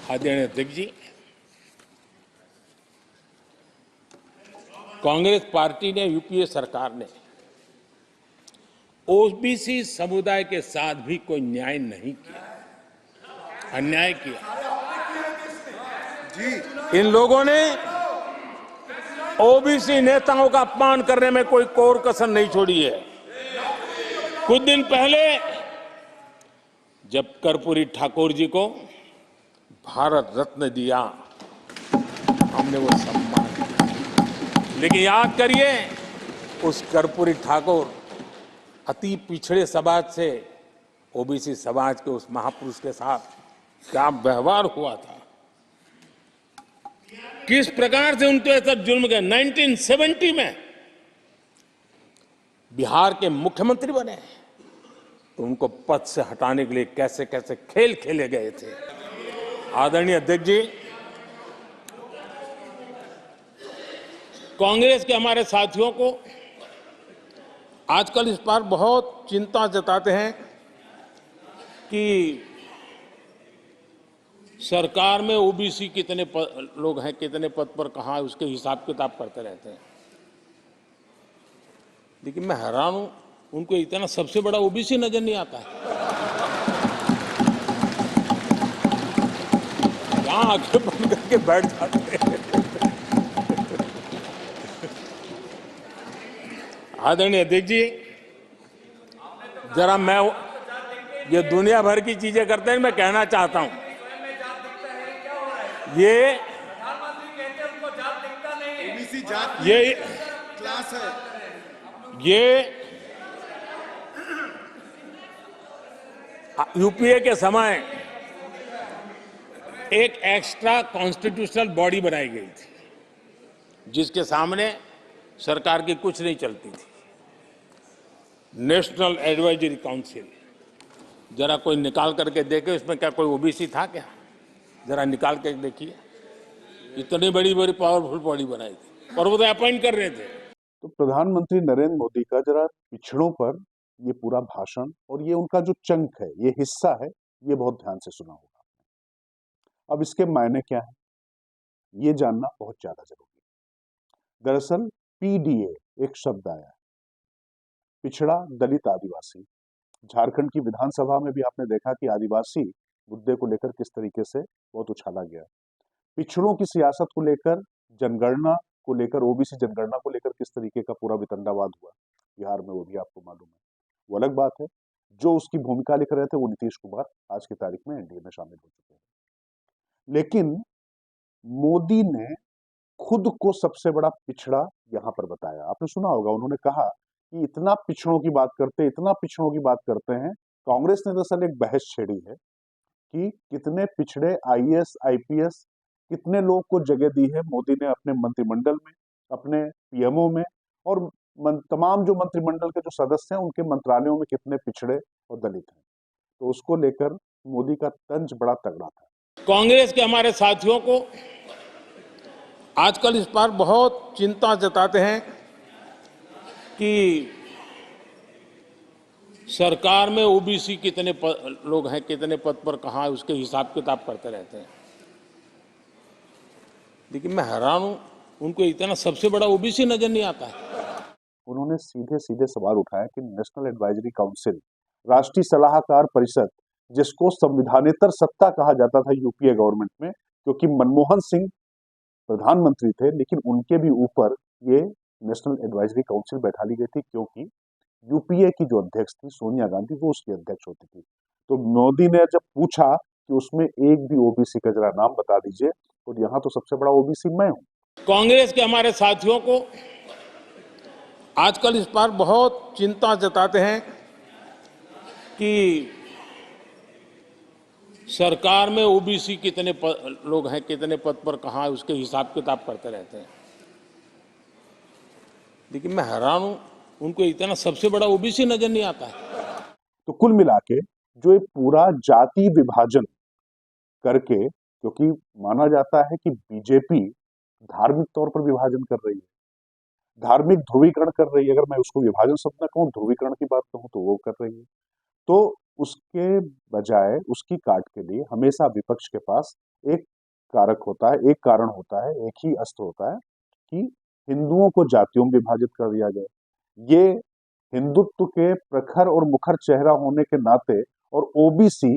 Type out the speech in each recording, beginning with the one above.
आदरणीय अध्यक्ष जी, कांग्रेस पार्टी ने, यूपीए सरकार ने ओबीसी समुदाय के साथ भी कोई न्याय नहीं किया, अन्याय किया। इन लोगों ने ओबीसी नेताओं का अपमान करने में कोई कोर कसर नहीं छोड़ी है। कुछ दिन पहले जब कर्पूरी ठाकुर जी को भारत रत्न दिया, हमने वो सम्मान किया। लेकिन याद करिए, उस कर्पूरी ठाकुर अति पिछड़े समाज से ओबीसी समाज के उस महापुरुष के साथ क्या व्यवहार हुआ था, किस प्रकार से उनके साथ जुल्म किया। 1970 में बिहार के मुख्यमंत्री बने तो उनको पद से हटाने के लिए कैसे कैसे खेल खेले गए थे। आदरणीय अध्यक्ष जी, कांग्रेस के हमारे साथियों को आजकल इस पर बहुत चिंता जताते हैं कि सरकार में ओबीसी कितने लोग हैं, कितने पद पर कहां है, उसके हिसाब किताब करते रहते हैं। लेकिन मैं हैरान हूं, उनको इतना सबसे बड़ा ओबीसी नजर नहीं आता है। यहां आंखें बंद करके बैठ जाते हैं। आदरणीय अध्यक्ष जी, जरा मैं ये दुनिया भर की चीजें करते हैं, मैं कहना चाहता हूं, ये क्लास है। ये यूपीए के समय एक एक्स्ट्रा कॉन्स्टिट्यूशनल बॉडी बनाई गई थी, जिसके सामने सरकार की कुछ नहीं चलती थी। नेशनल एडवाइजरी काउंसिल, जरा कोई निकाल करके देखे उसमें क्या कोई ओबीसी था क्या? जरा निकाल के देखिए, इतनी बड़ी बड़ी पावरफुल बॉडी बनाई थी और वो तो अपॉइंट कर रहे थे। तो प्रधानमंत्री नरेंद्र मोदी का जरा पिछड़ों पर ये पूरा भाषण और ये उनका जो चंक है, ये हिस्सा है, ये बहुत ध्यान से सुना होगा। अब इसके मायने क्या है, ये जानना बहुत ज्यादा जरूरी है। दरअसल पीडीए एक शब्द आया है, पिछड़ा दलित आदिवासी। झारखंड की विधानसभा में भी आपने देखा कि आदिवासी मुद्दे को लेकर किस तरीके से बहुत उछाला गया। पिछड़ों की सियासत को लेकर, जनगणना को लेकर, ओबीसी जनगणना को लेकर किस तरीके का पूरा वितंडावाद हुआ बिहार में, वो भी आपको मालूम है। वो अलग बात है, जो उसकी भूमिका लिख रहे थे वो नीतीश कुमार आज की तारीख में एनडीए में शामिल हो चुके हैं। लेकिन मोदी ने खुद को सबसे बड़ा पिछड़ा यहां पर बताया। आपने सुना होगा, उन्होंने कहा कि इतना पिछड़ों की बात करते, इतना पिछड़ों की बात करते हैं। कांग्रेस ने दरअसल एक बहस छेड़ी है कि कितने पिछड़े आईएएस आईपीएस, कितने लोगों को जगह दी है मोदी ने अपने मंत्रिमंडल में, अपने पीएमओ में, और तमाम जो मंत्रिमंडल के जो सदस्य हैं उनके मंत्रालयों में कितने पिछड़े और दलित हैं। तो उसको लेकर मोदी का तंज बड़ा तगड़ा था। कांग्रेस के हमारे साथियों को आजकल इस पर बहुत चिंता जताते हैं कि सरकार में ओबीसी कितने लोग हैं, कितने पद पर कहां है, उसके हिसाब किताब करते रहते हैं। लेकिन मैं हैरान हूं, उनको इतना सबसे बड़ा ओबीसी नजर नहीं आता है। उन्होंने सीधे सीधे सवाल उठाया कि नेशनल एडवाइजरी काउंसिल, राष्ट्रीय सलाहकार परिषद, जिसको संविधानेतर सत्ता कहा जाता था यूपीए गवर्नमेंट में, क्योंकि मनमोहन सिंह प्रधानमंत्री थे, लेकिन उनके भी ऊपर ये नेशनल एडवाइजरी काउंसिल बैठा ली गई थी, क्योंकि यूपीए की जो अध्यक्ष थी सोनिया गांधी, वो उसकी अध्यक्ष होती थी। तो मोदी ने जब पूछा कि उसमें एक भी ओबीसी का जरा नाम बता दीजिए, और यहाँ तो सबसे बड़ा ओबीसी मैं हूं। कांग्रेस के हमारे साथियों को आजकल इस पर बहुत चिंता जताते हैं कि सरकार में ओबीसी कितने लोग हैं, कितने पद पर कहां है, उसके हिसाब किताब करते रहते हैं। लेकिन मैं हैरान हूं, उनको इतना सबसे बड़ा ओबीसी नजर नहीं आता है। तो कुल मिला के जो एक पूरा जाति विभाजन करके, क्योंकि माना जाता है कि बीजेपी धार्मिक तौर पर विभाजन कर रही है, धार्मिक ध्रुवीकरण कर रही है। अगर मैं उसको विभाजन शब्द न कहूं, ध्रुवीकरण की बात कहूं, तो वो कर रही है। तो उसके बजाय, उसकी काट के लिए हमेशा विपक्ष के पास एक कारक होता है, एक कारण होता है, एक ही अस्त्र होता है कि हिंदुओं को जातियों में विभाजित कर दिया गया। ये हिंदुत्व के प्रखर और मुखर चेहरा होने के नाते और ओबीसी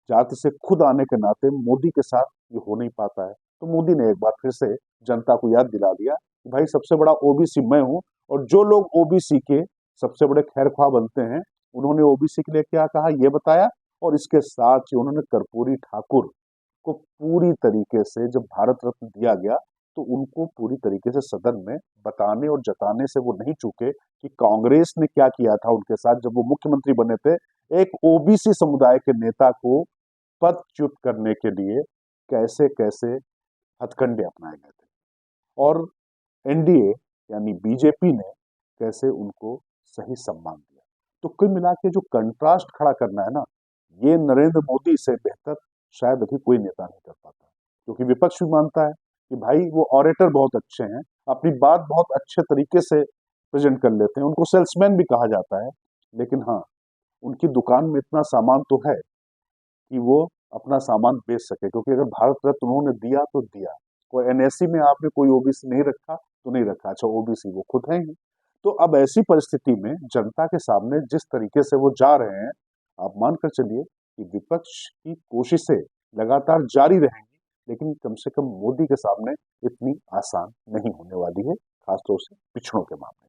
जाति से खुद आने के नाते मोदी के साथ ये हो नहीं पाता है। तो मोदी ने एक बार फिर से जनता को याद दिला दिया कि भाई सबसे बड़ा ओबीसी मैं हूं, और जो लोग ओबीसी के सबसे बड़े खैरख्वाह बनते हैं उन्होंने ओबीसी के लिए क्या कहा ये बताया। और इसके साथ ही उन्होंने कर्पूरी ठाकुर को पूरी तरीके से, जब भारत रत्न दिया गया तो उनको पूरी तरीके से सदन में बताने और जताने से वो नहीं चूके कि कांग्रेस ने क्या किया था उनके साथ जब वो मुख्यमंत्री बने थे। एक ओबीसी समुदाय के नेता को पदच्युत करने के लिए कैसे कैसे हथकंडे अपनाए गए थे, और एनडीए यानी बीजेपी ने कैसे उनको सही सम्मान दिया। तो कुल मिला के जो कंट्रास्ट खड़ा करना है ना, ये नरेंद्र मोदी से बेहतर शायद अभी कोई नेता नहीं कर पाता, क्योंकि विपक्ष भी मानता है कि भाई वो ऑरेटर बहुत अच्छे हैं, अपनी बात बहुत अच्छे तरीके से प्रेजेंट कर लेते हैं, उनको सेल्समैन भी कहा जाता है। लेकिन हाँ, उनकी दुकान में इतना सामान तो है कि वो अपना सामान बेच सके, क्योंकि अगर भारत रत्न उन्होंने दिया तो दिया। कोई एनएससी में आपने कोई ओबीसी नहीं रखा तो नहीं रखा, अच्छा ओबीसी वो खुद है ही। तो अब ऐसी परिस्थिति में जनता के सामने जिस तरीके से वो जा रहे हैं, आप मानकर चलिए कि विपक्ष की कोशिशें लगातार जारी रहेंगी, लेकिन कम से कम मोदी के सामने इतनी आसान नहीं होने वाली है, खासतौर से पिछड़ों के मामले में।